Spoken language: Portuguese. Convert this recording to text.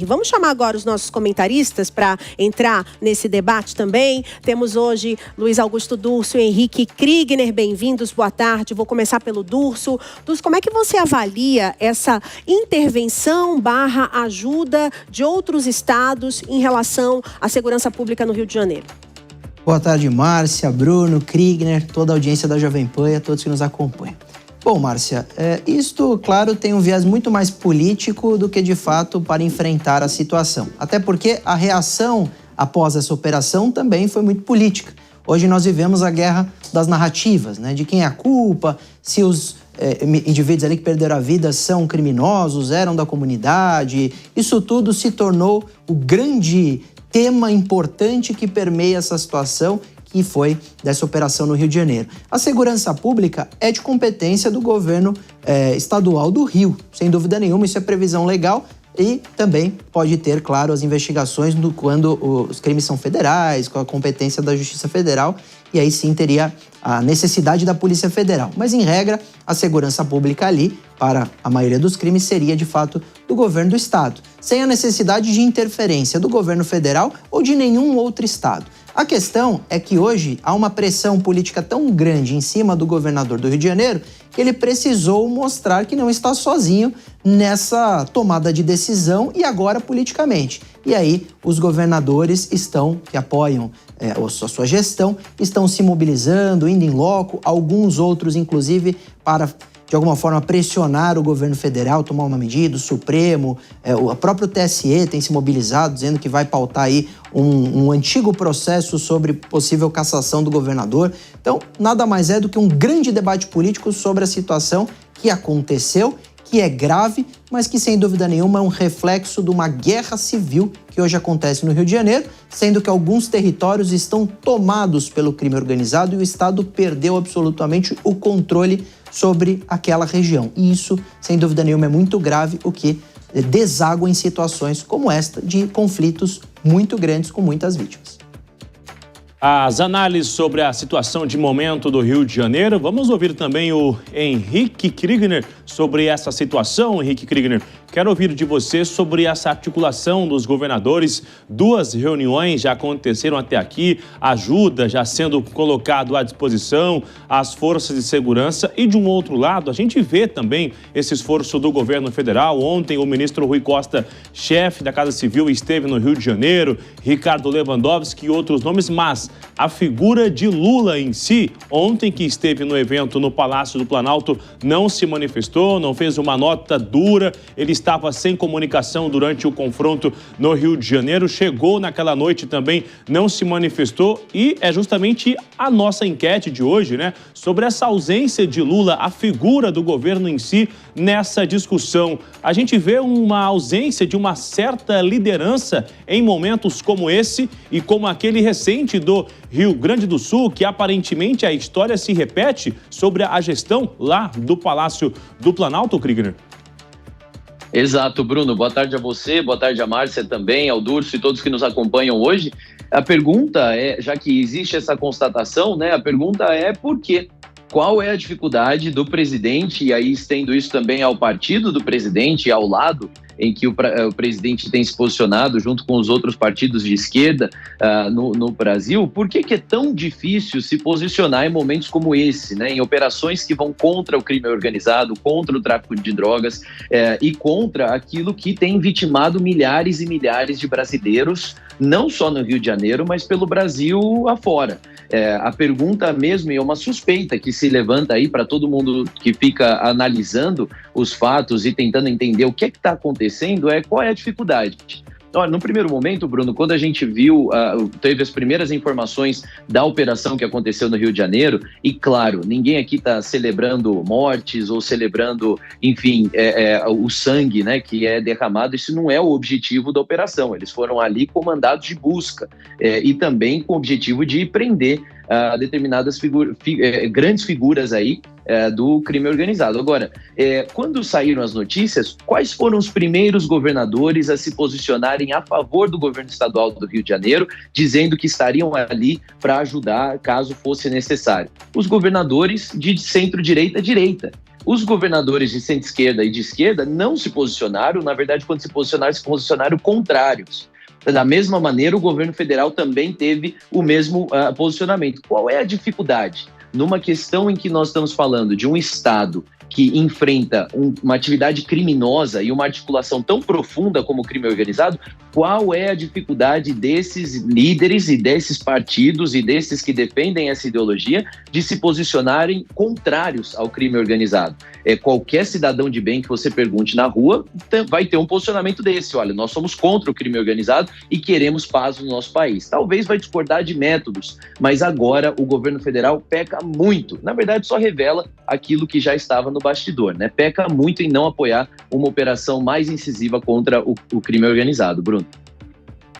Vamos chamar agora os nossos comentaristas para entrar nesse debate também. Temos hoje Luiz Augusto Durso e Henrique Kriegner. Bem-vindos, boa tarde. Vou começar pelo Durso. Durso, como é que você avalia essa intervenção / ajuda de outros estados em relação à segurança pública no Rio de Janeiro? Boa tarde, Márcia, Bruno, Kriegner, toda a audiência da Jovem Pan e a todos que nos acompanham. Bom, Márcia, isto, claro, tem um viés muito mais político do que, de fato, para enfrentar a situação. Até porque a reação após essa operação também foi muito política. Hoje nós vivemos a guerra das narrativas, né? De quem é a culpa, se os indivíduos ali que perderam a vida são criminosos, eram da comunidade. Isso tudo se tornou o grande tema importante que permeia essa situação, que foi dessa operação no Rio de Janeiro. A segurança pública é de competência do governo estadual do Rio, sem dúvida nenhuma, isso é previsão legal e também pode ter, claro, as investigações quando os crimes são federais, com a competência da Justiça Federal, e aí sim teria a necessidade da Polícia Federal. Mas, em regra, a segurança pública ali, para a maioria dos crimes, seria, de fato, do governo do estado, sem a necessidade de interferência do governo federal ou de nenhum outro estado. A questão é que hoje há uma pressão política tão grande em cima do governador do Rio de Janeiro que ele precisou mostrar que não está sozinho nessa tomada de decisão e agora politicamente. E aí os governadores que apoiam a sua gestão estão se mobilizando, indo em loco, alguns outros inclusive para de alguma forma pressionar o governo federal, tomar uma medida, o Supremo, o próprio TSE tem se mobilizado, dizendo que vai pautar aí um antigo processo sobre possível cassação do governador. Então, nada mais é do que um grande debate político sobre a situação que aconteceu, que é grave, mas que sem dúvida nenhuma é um reflexo de uma guerra civil que hoje acontece no Rio de Janeiro, sendo que alguns territórios estão tomados pelo crime organizado e o Estado perdeu absolutamente o controle sobre aquela região. E isso, sem dúvida nenhuma, é muito grave, o que deságua em situações como esta de conflitos muito grandes com muitas vítimas. As análises sobre a situação de momento do Rio de Janeiro. Vamos ouvir também o Henrique Kriegner sobre essa situação. Henrique Kriegner, quero ouvir de você sobre essa articulação dos governadores. 2 reuniões já aconteceram até aqui, ajuda já sendo colocado à disposição, as forças de segurança. E de um outro lado, a gente vê também esse esforço do governo federal. Ontem o ministro Rui Costa, chefe da Casa Civil, esteve no Rio de Janeiro, Ricardo Lewandowski e outros nomes, mas a figura de Lula em si, ontem que esteve no evento no Palácio do Planalto, não se manifestou, não fez uma nota dura, ele estava sem comunicação durante o confronto no Rio de Janeiro, chegou naquela noite também, não se manifestou, e é justamente a nossa enquete de hoje, né, sobre essa ausência de Lula, a figura do governo em si nessa discussão. A gente vê uma ausência de uma certa liderança em momentos como esse e como aquele recente do Rio Grande do Sul, que aparentemente a história se repete sobre a gestão lá do Palácio do Planalto, Kriegner. Exato, Bruno. Boa tarde a você, boa tarde a Márcia também, ao Durso e todos que nos acompanham hoje. A pergunta é, já que existe essa constatação, né, a pergunta é por quê? Qual é a dificuldade do presidente, e aí estendo isso também ao partido do presidente, ao lado em que o presidente tem se posicionado junto com os outros partidos de esquerda no Brasil, por que é tão difícil se posicionar em momentos como esse, né? Em operações que vão contra o crime organizado, contra o tráfico de drogas e contra aquilo que tem vitimado milhares e milhares de brasileiros, não só no Rio de Janeiro, mas pelo Brasil afora. A pergunta mesmo, e é uma suspeita que se levanta aí para todo mundo que fica analisando os fatos e tentando entender o que está acontecendo, qual é a dificuldade. Olha, no primeiro momento, Bruno, quando a gente viu, teve as primeiras informações da operação que aconteceu no Rio de Janeiro, e claro, ninguém aqui está celebrando mortes ou celebrando, enfim, o sangue, né, que é derramado. Isso não é o objetivo da operação. Eles foram ali comandados de busca e também com o objetivo de prender determinadas grandes figuras aí do crime organizado. Agora, quando saíram as notícias, quais foram os primeiros governadores a se posicionarem a favor do governo estadual do Rio de Janeiro, dizendo que estariam ali para ajudar caso fosse necessário? Os governadores de centro-direita à direita. Os governadores de centro-esquerda e de esquerda não se posicionaram, na verdade, quando se posicionaram contrários. Da mesma maneira, o governo federal também teve o mesmo posicionamento. Qual é a dificuldade? Numa questão em que nós estamos falando de um Estado que enfrenta uma atividade criminosa e uma articulação tão profunda como o crime organizado, qual é a dificuldade desses líderes e desses partidos e desses que defendem essa ideologia de se posicionarem contrários ao crime organizado? Qualquer cidadão de bem que você pergunte na rua vai ter um posicionamento desse. Olha, nós somos contra o crime organizado e queremos paz no nosso país. Talvez vai discordar de métodos, mas agora o governo federal peca muito. Na verdade, só revela aquilo que já estava no bastidor, né? Peca muito em não apoiar uma operação mais incisiva contra o crime organizado, Bruno.